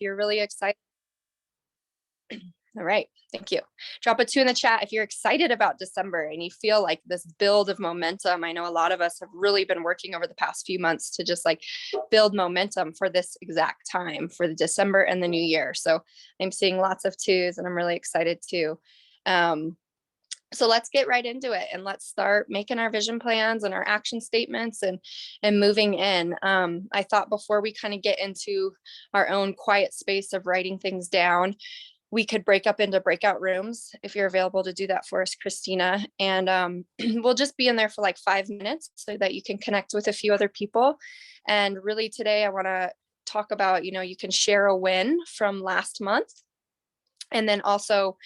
you're really excited. All right. Thank you. Drop a 2 in the chat if you're excited about December and you feel like this build of momentum. I know a lot of us have really been working over the past few months to just like build momentum for this exact time for the December and the new year. So I'm seeing lots of 2s and I'm really excited too. So let's get right into it and let's start making our vision plans and our action statements and moving in. I thought before we kind of get into our own quiet space of writing things down, we could break up into breakout rooms if you're available to do that for us, Christina. And we'll just be in there for like 5 minutes so that you can connect with a few other people. And really today I want to talk about, you can share a win from last month. And then also,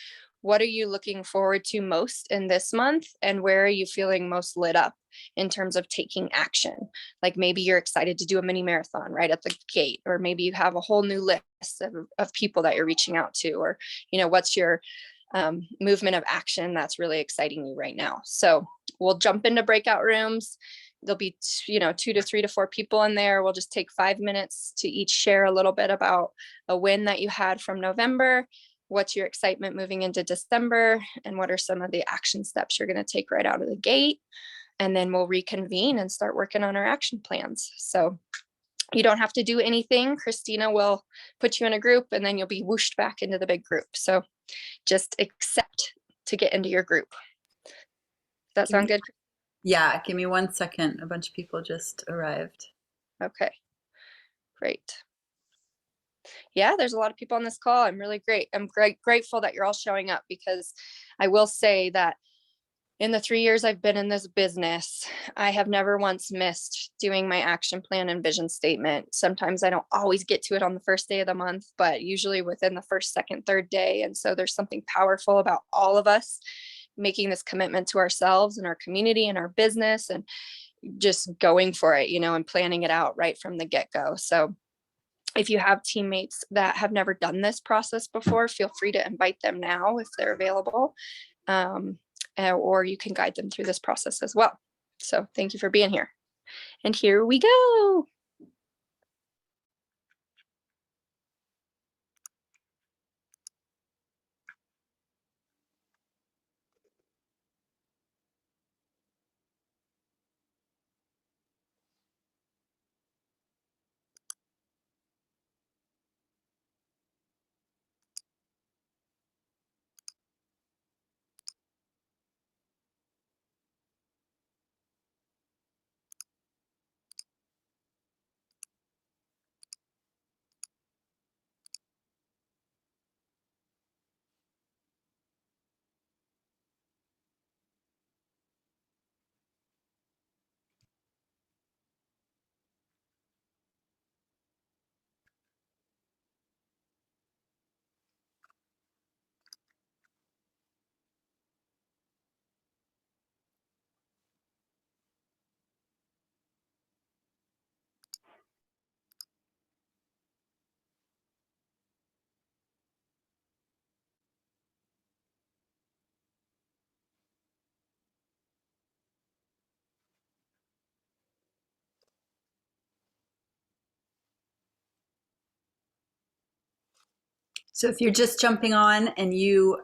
what are you looking forward to most in this month? And where are you feeling most lit up in terms of taking action? Like maybe you're excited to do a mini marathon right at the gate, or maybe you have a whole new list of people that you're reaching out to, or, what's your movement of action that's really exciting you right now. So we'll jump into breakout rooms. There'll be, 2 to 3 to 4 people in there. We'll just take 5 minutes to each share a little bit about a win that you had from November. What's your excitement moving into December? And what are some of the action steps you're going to take right out of the gate? And then we'll reconvene and start working on our action plans. So you don't have to do anything. Christina will put you in a group and then you'll be whooshed back into the big group. So just accept to get into your group. Does that sound good? Yeah, give me 1 second. A bunch of people just arrived. Okay, great. Yeah, there's a lot of people on this call. I'm really grateful that you're all showing up, because I will say that in the 3 years I've been in this business, I have never once missed doing my action plan and vision statement. Sometimes I don't always get to it on the first day of the month, but usually within the first, second, third day. And so there's something powerful about all of us making this commitment to ourselves and our community and our business and just going for it, and planning it out right from the get-go. So if you have teammates that have never done this process before, feel free to invite them now if they're available, or you can guide them through this process as well. So thank you for being here. And here we go. So if you're just jumping on and you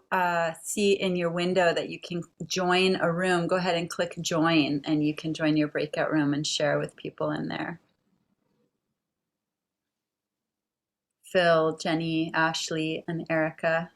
see in your window that you can join a room, go ahead and click join and you can join your breakout room and share with people in there. Phil, Jenny, Ashley, and Erica.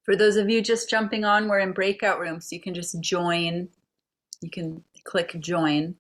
For those of you just jumping on, we're in breakout rooms, so you can just join. You can click join.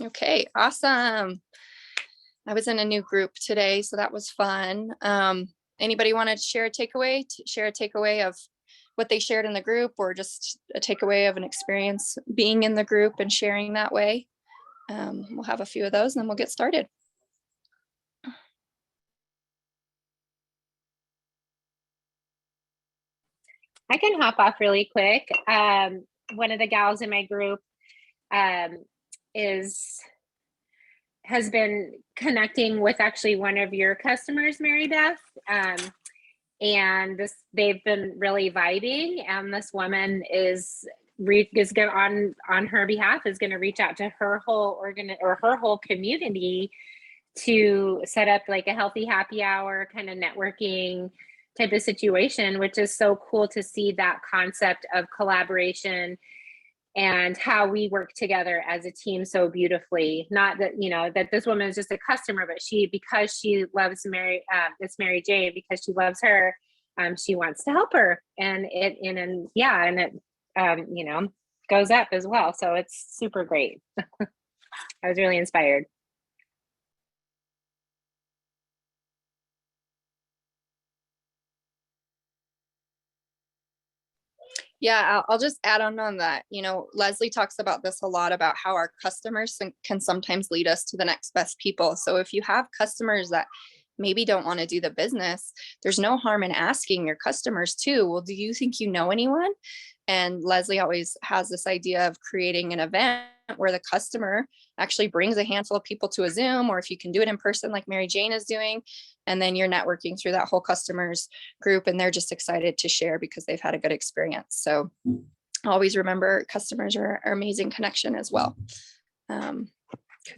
Okay, awesome. I was in a new group today, so that was fun. Anybody want to share a takeaway? Share a takeaway of what they shared in the group, or just a takeaway of an experience being in the group and sharing that way? We'll have a few of those and then we'll get started. I can hop off really quick. One of the gals in my group is has been connecting with actually one of your customers, Mary Beth. And they've been really vibing, and this woman is going on her behalf is going to reach out to her whole her whole community to set up like a healthy happy hour kind of networking type of situation, which is so cool to see that concept of collaboration and how we work together as a team so beautifully. Not that, that this woman is just a customer, but because she loves it's Mary Jane, because she loves her, she wants to help her, and it goes up as well. So it's super great. I was really inspired. Yeah, I'll just add on that. Leslie talks about this a lot, about how our customers can sometimes lead us to the next best people. So if you have customers that maybe don't want to do the business, there's no harm in asking your customers too, well, do you think you know anyone? And Leslie always has this idea of creating an event where the customer actually brings a handful of people to a Zoom, or if you can do it in person like Mary Jane is doing, and then you're networking through that whole customers group, and they're just excited to share because they've had a good experience. So always remember, customers are amazing connection as well.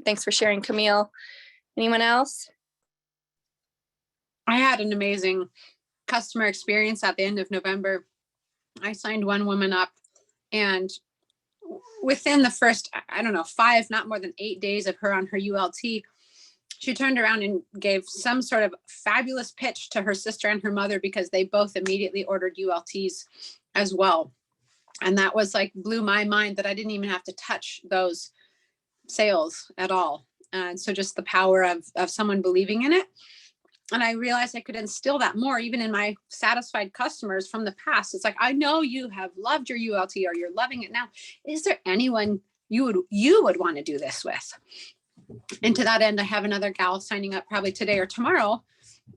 Thanks for sharing, Camille. Anyone else? I had an amazing customer experience at the end of November. I signed one woman up, and within the first, 5, not more than 8 days of her on her ULT, she turned around and gave some sort of fabulous pitch to her sister and her mother, because they both immediately ordered ULTs as well. And that was like, blew my mind that I didn't even have to touch those sales at all. And so just the power of someone believing in it. And I realized I could instill that more even in my satisfied customers from the past. It's like, I know you have loved your ULT, or you're loving it now. Is there anyone you would want to do this with? And to that end, I have another gal signing up probably today or tomorrow,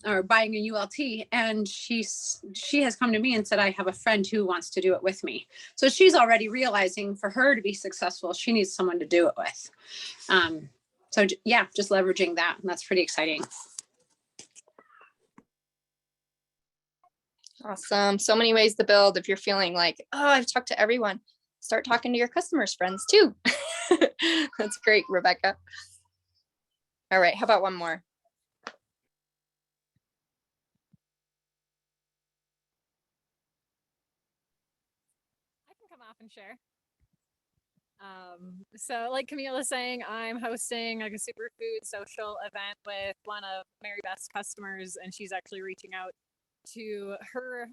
or buying a ULT. And she has come to me and said, I have a friend who wants to do it with me. So she's already realizing, for her to be successful, she needs someone to do it with. So yeah, just leveraging that. And that's pretty exciting. Awesome. So many ways to build. If you're feeling like, oh, I've talked to everyone, start talking to your customers' friends too. That's great, Rebecca. All right. How about one more? I can come off and share. So like Camille was saying, I'm hosting like a superfood social event with one of Mary Beth's customers, and she's actually reaching out to her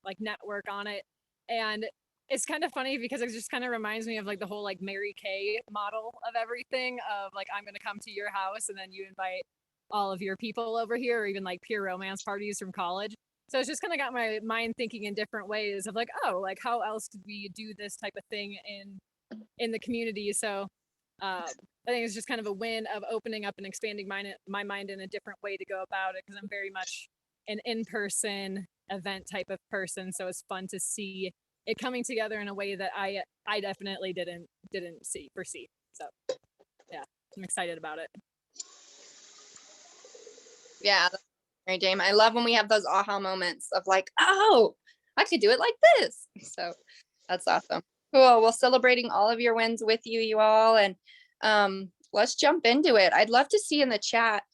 like network on it. And it's kind of funny because it just kind of reminds me of like the whole like Mary Kay model of everything, of like, I'm going to come to your house and then you invite all of your people over here, or even like peer romance parties from college. So it's just kind of got my mind thinking in different ways of like, oh, like how else could we do this type of thing in the community? So I think it's just kind of a win of opening up and expanding my mind in a different way to go about it, because I'm very much an in-person event type of person. So it's fun to see it coming together in a way that I definitely didn't foresee. So yeah, I'm excited about it. Yeah, Mary Jane, I love when we have those aha moments of like, oh, I could do it like this. So that's awesome. Cool. Well, celebrating all of your wins with you all. And let's jump into it. I'd love to see in the chat,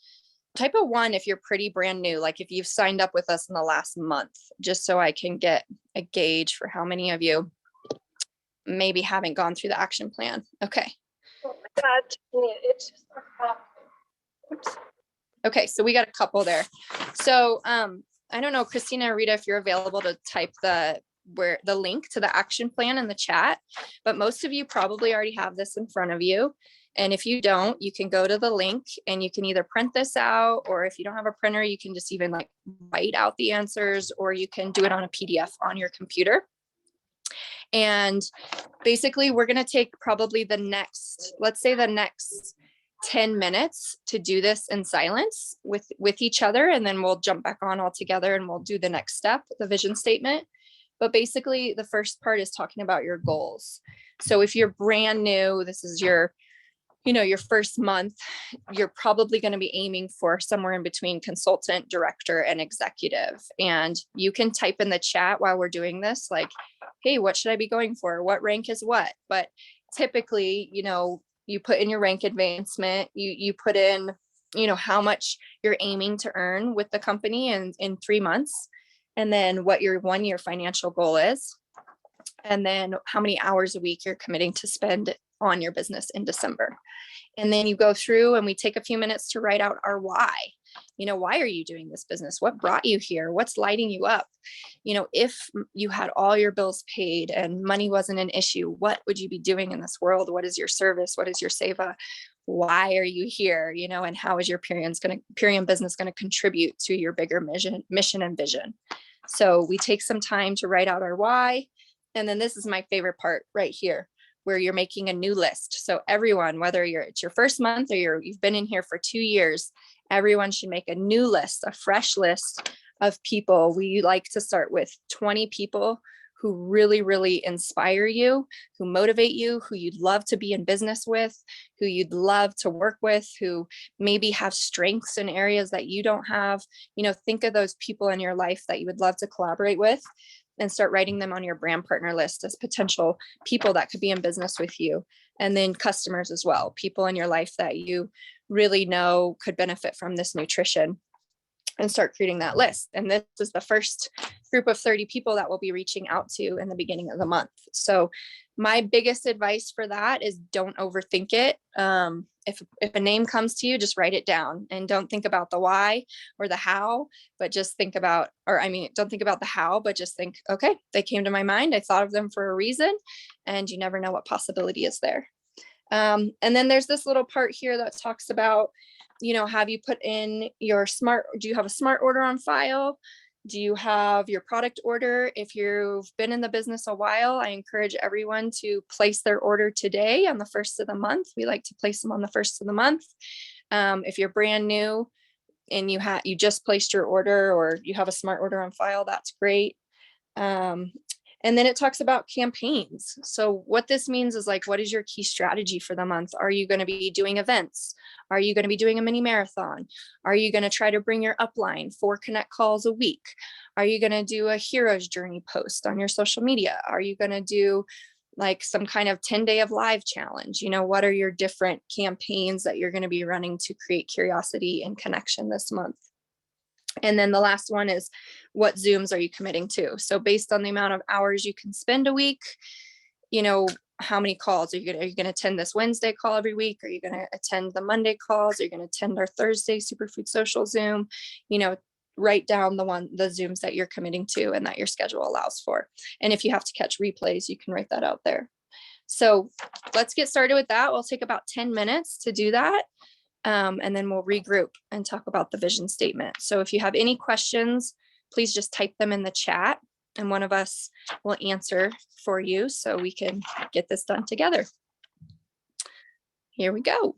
type of 1 if you're pretty brand new, like if you've signed up with us in the last month, just so I can get a gauge for how many of you maybe haven't gone through the action plan. Okay. Oh my God, it's just oops. Okay, so we got a couple there. So I don't know, Christina or Rita, if you're available to type the link to the action plan in the chat, but most of you probably already have this in front of you. And if you don't, you can go to the link and you can either print this out, or if you don't have a printer, you can just even like write out the answers, or you can do it on a PDF on your computer. And basically we're going to take probably the next 10 minutes to do this in silence with each other. And then we'll jump back on all together and we'll do the next step, the vision statement. But basically the first part is talking about your goals. So if you're brand new, this is your your first month, you're probably going to be aiming for somewhere in between consultant, director, and executive. And you can type in the chat while we're doing this, like, hey, what should I be going for? What rank is what? But typically, you put in your rank advancement, you put in, how much you're aiming to earn with the company in 3 months, and then what your 1-year financial goal is, and then how many hours a week you're committing to spend on your business in December. And then you go through and we take a few minutes to write out our why. Why are you doing this business? What brought you here? What's lighting you up? If you had all your bills paid and money wasn't an issue, what would you be doing in this world? What is your service? What is your seva? Why are you here? And how is your Purium business going to contribute to your bigger mission and vision? So we take some time to write out our why. And then this is my favorite part right here, where you're making a new list. So everyone, whether it's your first month or you've been in here for 2 years, everyone should make a new list, a fresh list of people. We like to start with 20 people who really, really inspire you, who motivate you, who you'd love to be in business with, who you'd love to work with, who maybe have strengths in areas that you don't have. Think of those people in your life that you would love to collaborate with, and start writing them on your brand partner list as potential people that could be in business with you. And then customers as well, people in your life that you really know could benefit from this nutrition, and start creating that list. And this is the first group of 30 people that we'll be reaching out to in the beginning of the month. So my biggest advice for that is don't overthink it. If a name comes to you, just write it down, and don't think about the why or the how, but just think about, don't think about the how, but just think, okay, they came to my mind. I thought of them for a reason, and you never know what possibility is there. And then there's this little part here that talks about, have you put in do you have a smart order on file? Do you have your product order? If you've been in the business a while, I encourage everyone to place their order today on the first of the month. We like to place them on the first of the month. If you're brand new and you just placed your order, or you have a smart order on file, that's great. And then it talks about campaigns. So what this means is, like, what is your key strategy for the month? Are you going to be doing events? Are you going to be doing a mini marathon? Are you going to try to bring your upline 4 connect calls a week? Are you going to do a hero's journey post on your social media? Are you going to do like some kind of 10-day of live challenge? What are your different campaigns that you're going to be running to create curiosity and connection this month? And then the last one is, what Zooms are you committing to? So based on the amount of hours you can spend a week, how many calls are you going to attend this Wednesday call every week? Are you going to attend the Monday calls? Are you going to attend our Thursday Superfood Social Zoom? Write down the Zooms that you're committing to and that your schedule allows for. And if you have to catch replays, you can write that out there. So let's get started with that. We'll take about 10 minutes to do that. And then we'll regroup and talk about the vision statement. So if you have any questions, please just type them in the chat, and one of us will answer for you so we can get this done together. Here we go.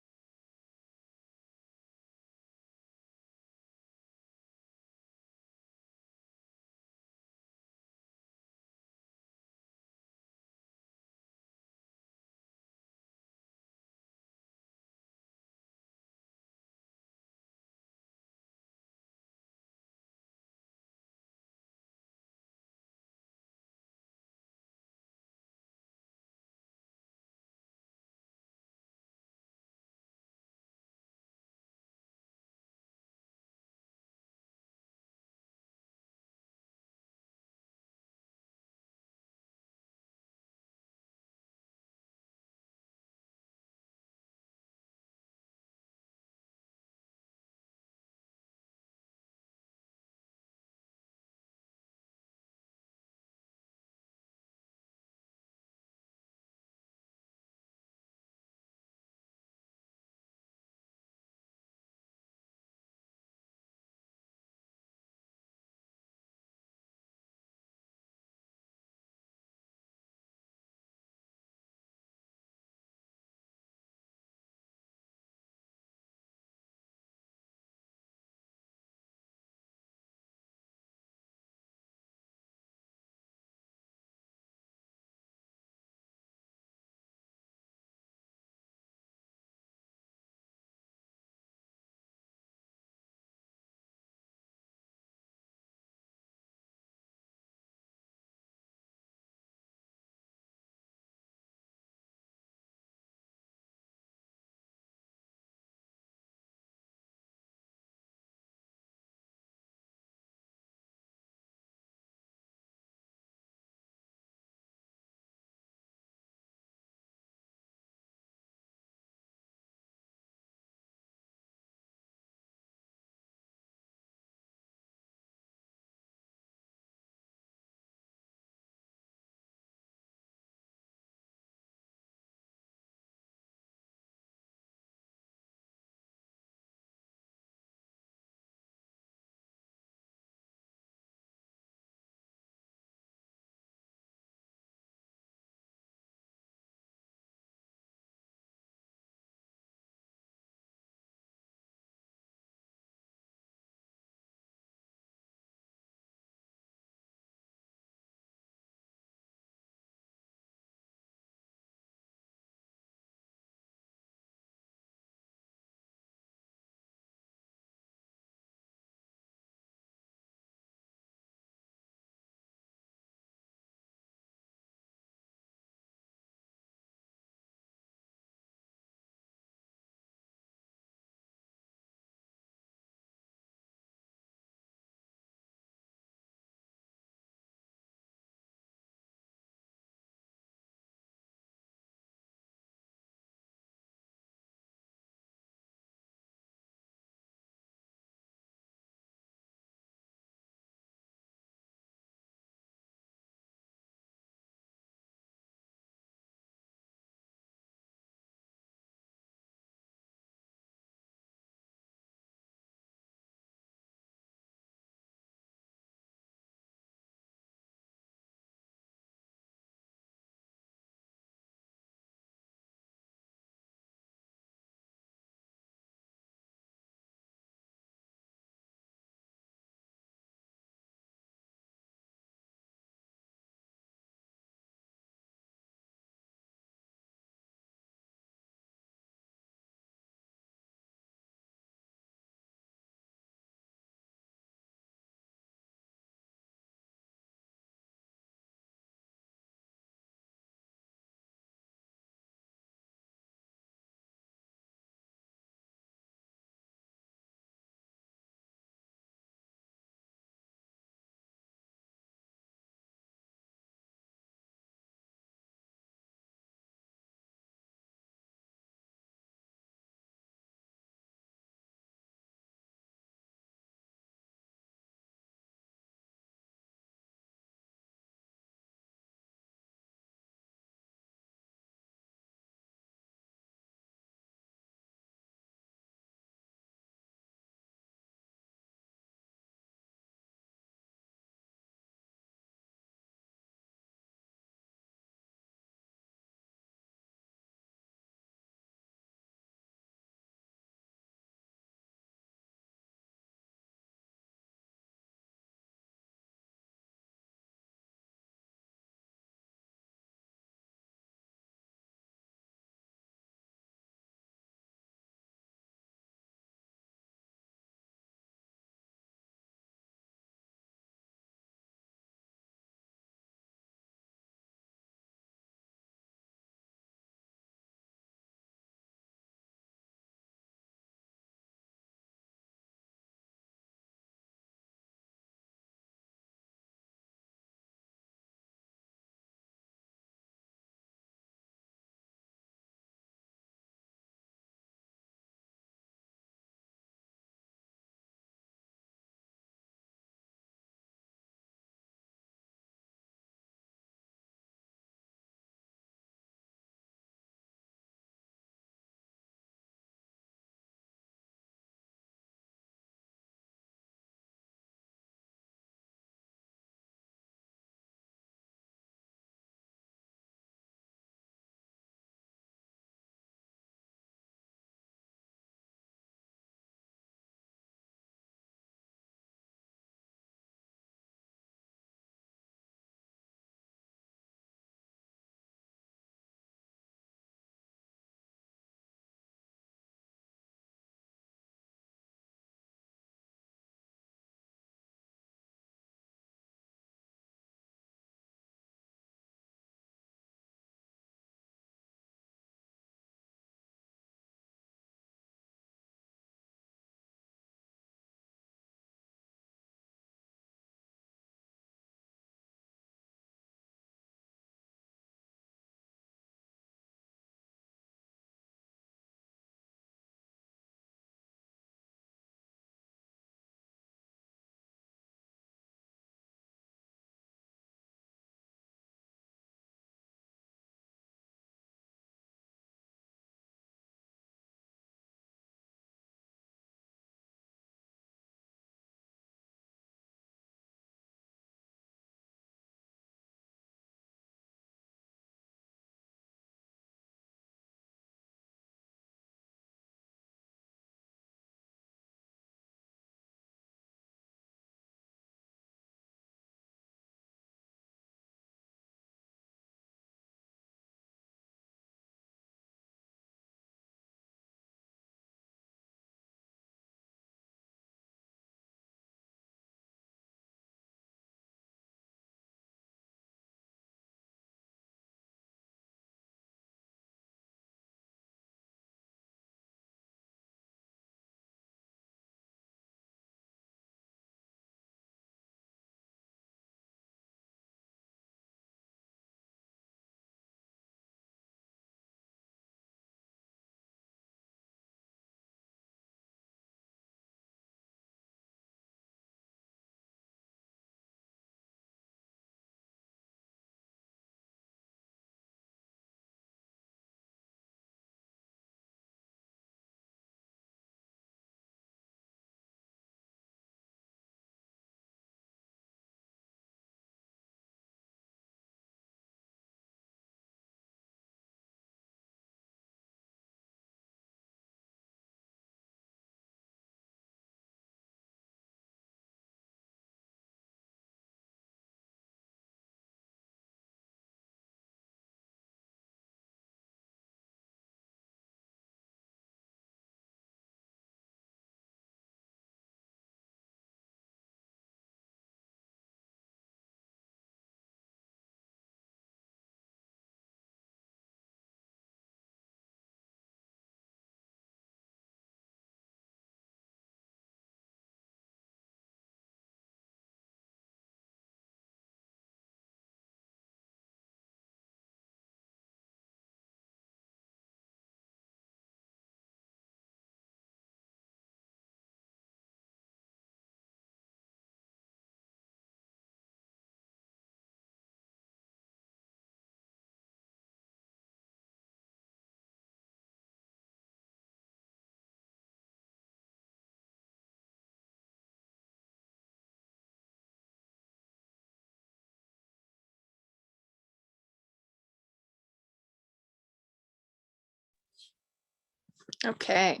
Okay.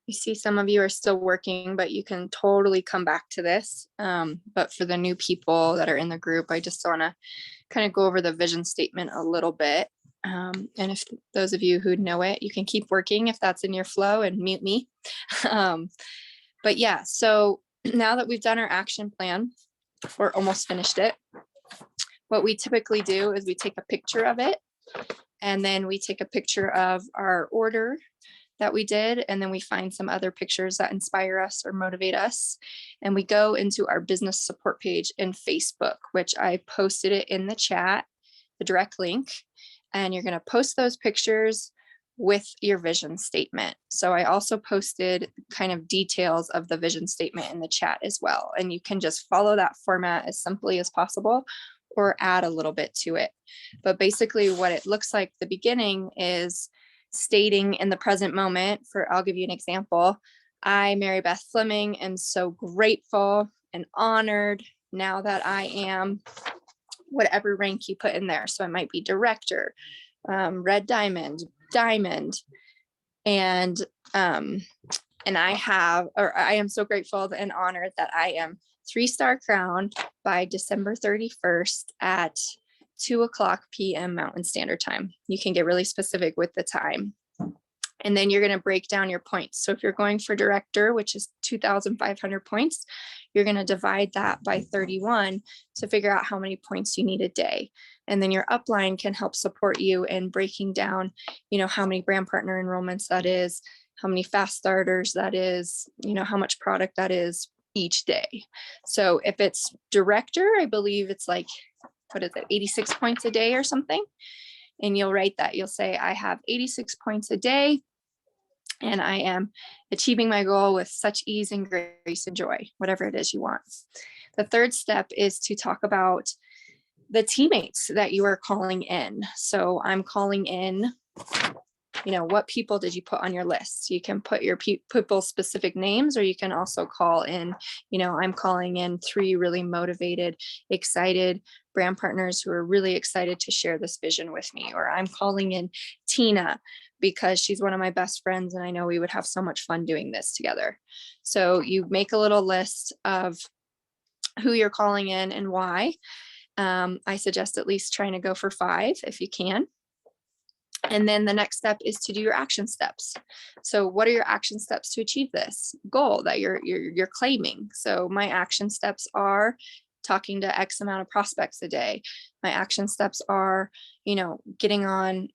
You see some of you are still working, but you can totally come back to this. But for the new people that are in the group, I just want to kind of go over the vision statement a little bit. And if those of you who know it, you can keep working if that's in your flow and mute me. But yeah, so now that we've done our action plan, we're almost finished it. What we typically do is we take a picture of it, and then we take a picture of our order that we did, and then we find some other pictures that inspire us or motivate us, and we go into our business support page in Facebook, which I posted it in the chat, the direct link, and you're going to post those pictures with your vision statement. So I also posted kind of details of the vision statement in the chat as well, and you can just follow that format as simply as possible or add a little bit to it. But basically what it looks like, the beginning is stating in the present moment. I'll give you an example. I, Mary Beth Fleming, am so grateful and honored now that I am whatever rank you put in there. So it might be director, red diamond, and I am so grateful and honored that I am 3-star crowned by December 31st at 2:00 p.m. Mountain Standard Time. You can get really specific with the time. And then you're going to break down your points. So if you're going for director, which is 2,500 points, you're going to divide that by 31 to figure out how many points you need a day. And then your upline can help support you in breaking down, how many brand partner enrollments that is, how many fast starters that is, how much product that is each day. So if it's director, I believe it's like, 86 points a day or something. And you'll write that. You'll say, I have 86 points a day, and I am achieving my goal with such ease and grace and joy, whatever it is you want. The third step is to talk about the teammates that you are calling in. So I'm calling in, what people did you put on your list? You can put your people specific names, or you can also call in, I'm calling in 3 really motivated, excited brand partners who are really excited to share this vision with me. Or I'm calling in Tina because she's one of my best friends and I know we would have so much fun doing this together. So you make a little list of who you're calling in and why. I suggest at least trying to go for 5 if you can. And then the next step is to do your action steps. So what are your action steps to achieve this goal that you're claiming? So my action steps are talking to X amount of prospects a day. My action steps are, getting on,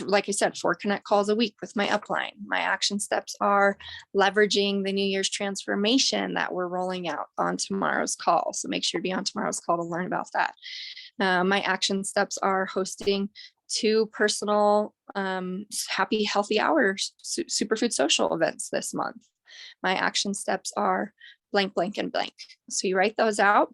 like I said, 4 connect calls a week with my upline. My action steps are leveraging the New Year's transformation that we're rolling out on tomorrow's call. So make sure to be on tomorrow's call to learn about that. My action steps are hosting 2 personal happy healthy hours superfood social events this month. My action steps are blank, blank, and blank. So you write those out.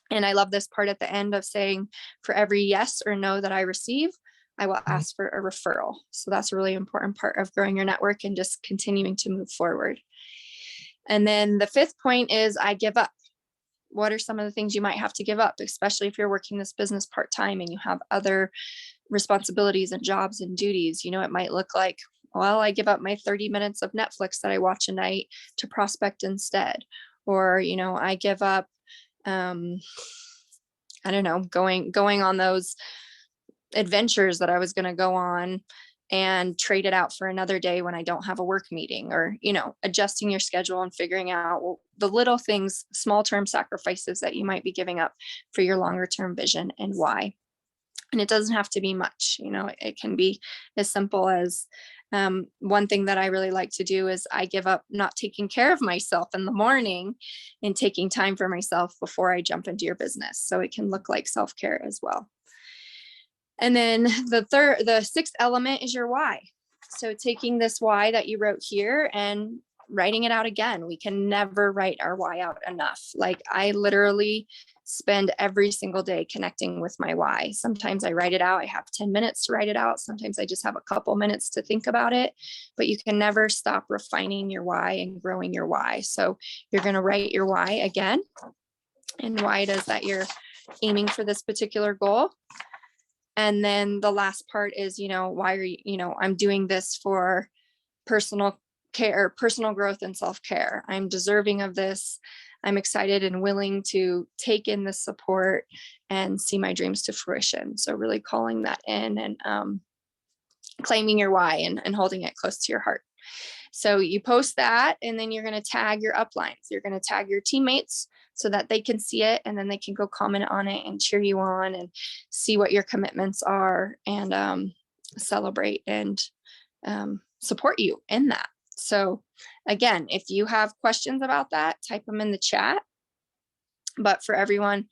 And I love this part at the end of saying, for every yes or no that I receive, I will ask for a referral. So that's a really important part of growing your network and just continuing to move forward. And then the 5th point is I give up. What are some of the things you might have to give up, especially if you're working this business part-time and you have other responsibilities and jobs and duties? It might look like, well, I give up my 30 minutes of Netflix that I watch a night to prospect instead. Or, I give up, I don't know, going on those adventures that I was going to go on and trade it out for another day when I don't have a work meeting, or, adjusting your schedule and figuring out the little things, small term sacrifices that you might be giving up for your longer term vision and why. And it doesn't have to be much, it can be as simple as one thing that I really like to do is I give up not taking care of myself in the morning and taking time for myself before I jump into your business. So it can look like self-care as well. And then the 6th element is your why. So taking this why that you wrote here and writing it out again. We can never write our why out enough. Like I literally spend every single day connecting with my why. Sometimes I write it out. I have 10 minutes to write it out. Sometimes I just have a couple minutes to think about it, but you can never stop refining your why and growing your why. So you're going to write your why again. And why it is that you're aiming for this particular goal. And then the last part is, why are you, I'm doing this for personal care, personal growth and self-care. I'm deserving of this. I'm excited and willing to take in this support and see my dreams to fruition. So really calling that in and claiming your why and holding it close to your heart. So you post that, and then you're going to tag your uplines. You're going to tag your teammates so that they can see it, and then they can go comment on it and cheer you on and see what your commitments are and celebrate and support you in that. So again, if you have questions about that, type them in the chat. But for everyone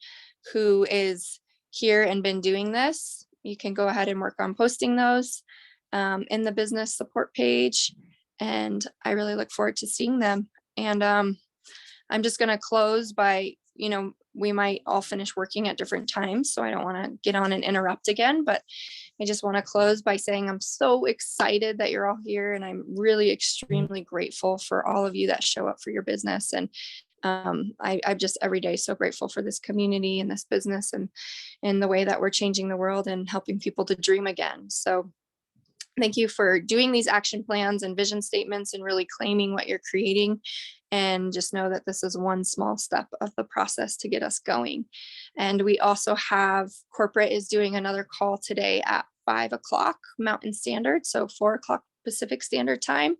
who is here and been doing this, you can go ahead and work on posting those in the business support page. And I really look forward to seeing them. And I'm just going to close by, we might all finish working at different times, so I don't want to get on and interrupt again, but I just want to close by saying I'm so excited that you're all here, and I'm really extremely grateful for all of you that show up for your business. And I'm just every day so grateful for this community and this business and the way that we're changing the world and helping people to dream again. So thank you for doing these action plans and vision statements and really claiming what you're creating. And just know that this is one small step of the process to get us going. And we also have corporate is doing another call today at 5 o'clock Mountain Standard, so 4 o'clock Pacific Standard Time,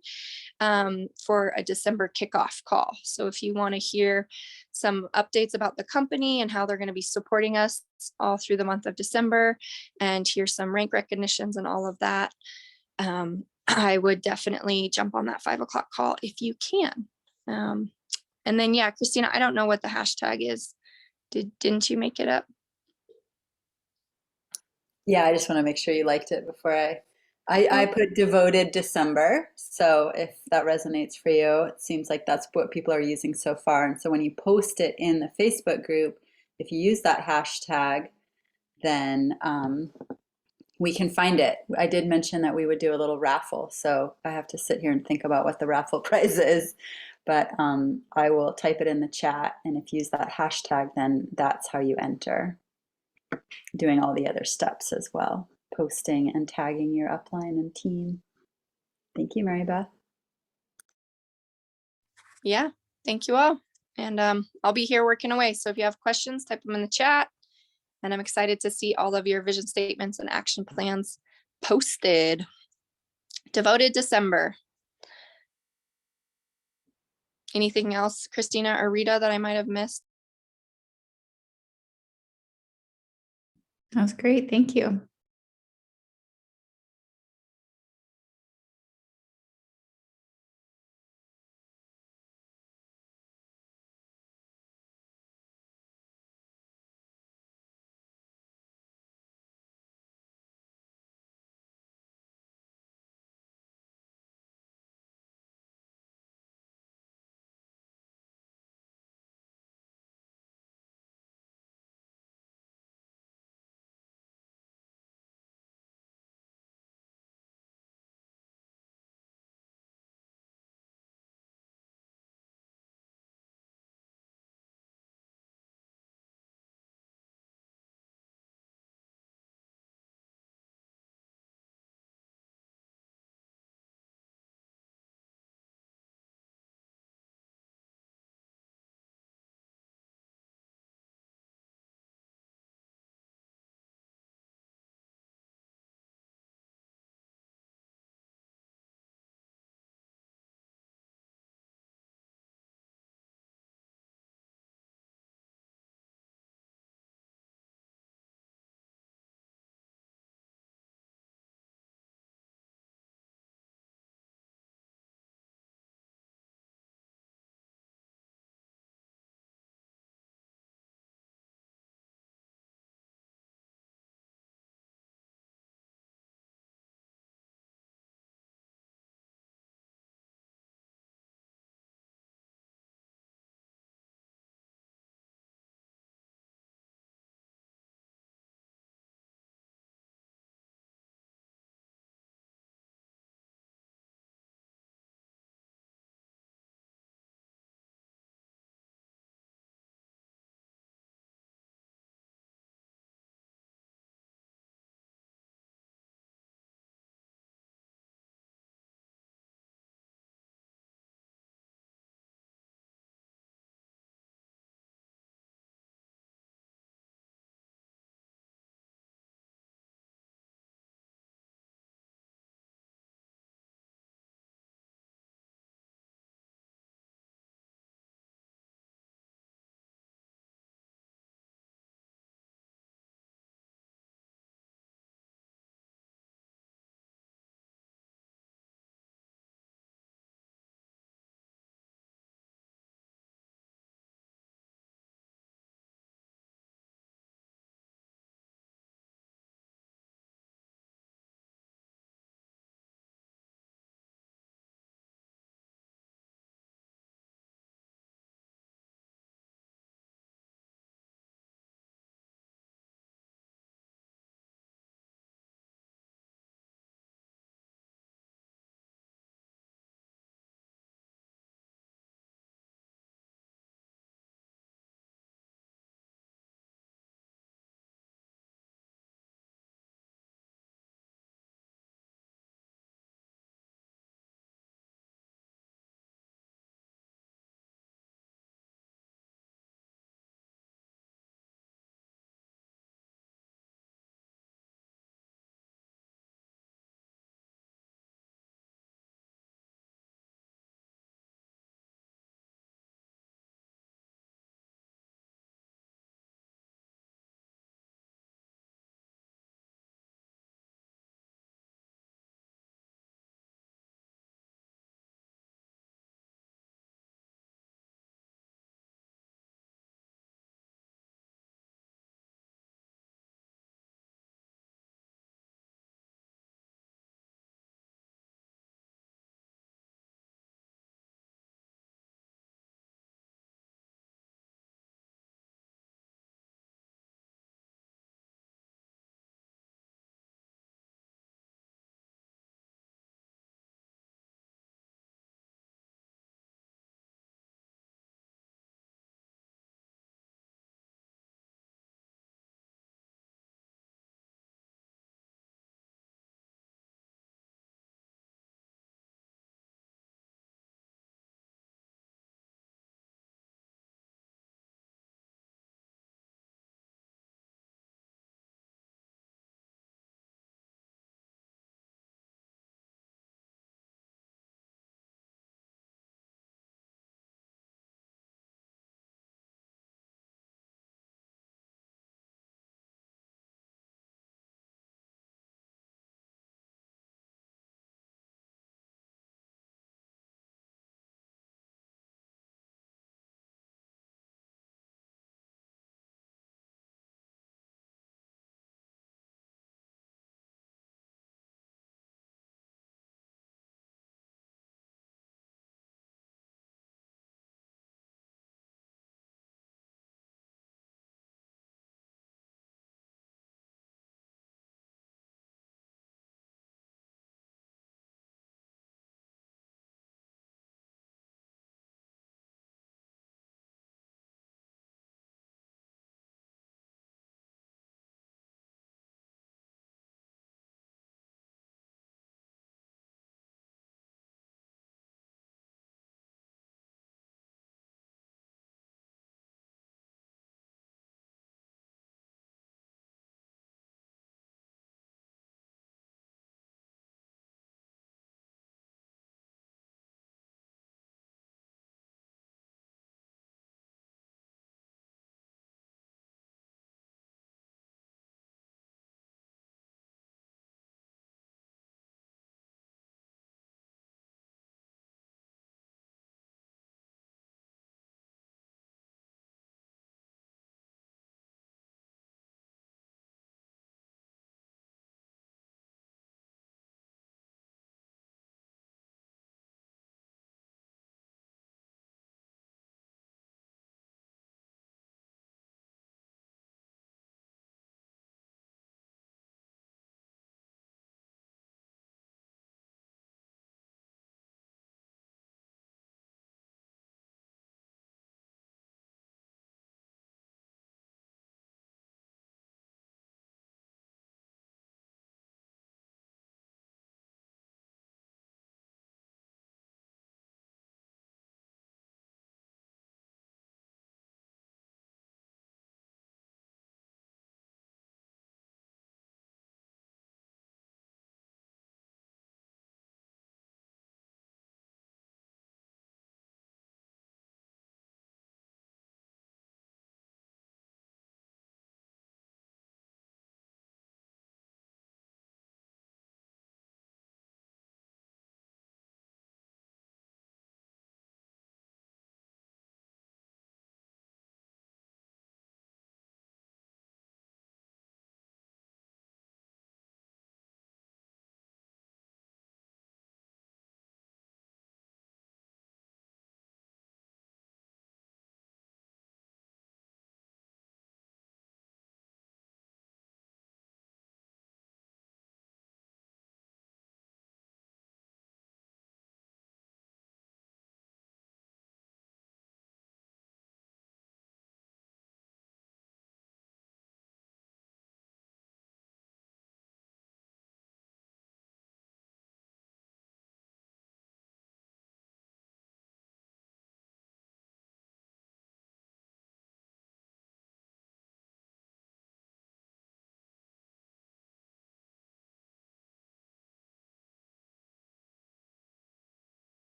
for a December kickoff call. So if you want to hear some updates about the company and how they're going to be supporting us all through the month of December and hear some rank recognitions and all of that, I would definitely jump on that 5 o'clock call if you can. And then, yeah, Christina, I don't know what the hashtag is. Didn't you make it up? Yeah, I just want to make sure you liked it before I put devoted December. So if that resonates for you, it seems like that's what people are using so far. And so when you post it in the Facebook group, if you use that hashtag, then we can find it. I did mention that we would do a little raffle, so I have to sit here and think about what the raffle prize is. But I will type it in the chat, and if you use that hashtag, then that's how you enter. Doing all the other steps as well, posting and tagging your upline and team. Thank you, Mary Beth. Yeah, thank you all. And I'll be here working away. So if you have questions, type them in the chat. And I'm excited to see all of your vision statements and action plans posted. Devoted December. Anything else, Christina or Rita, that I might have missed? That was great. Thank you.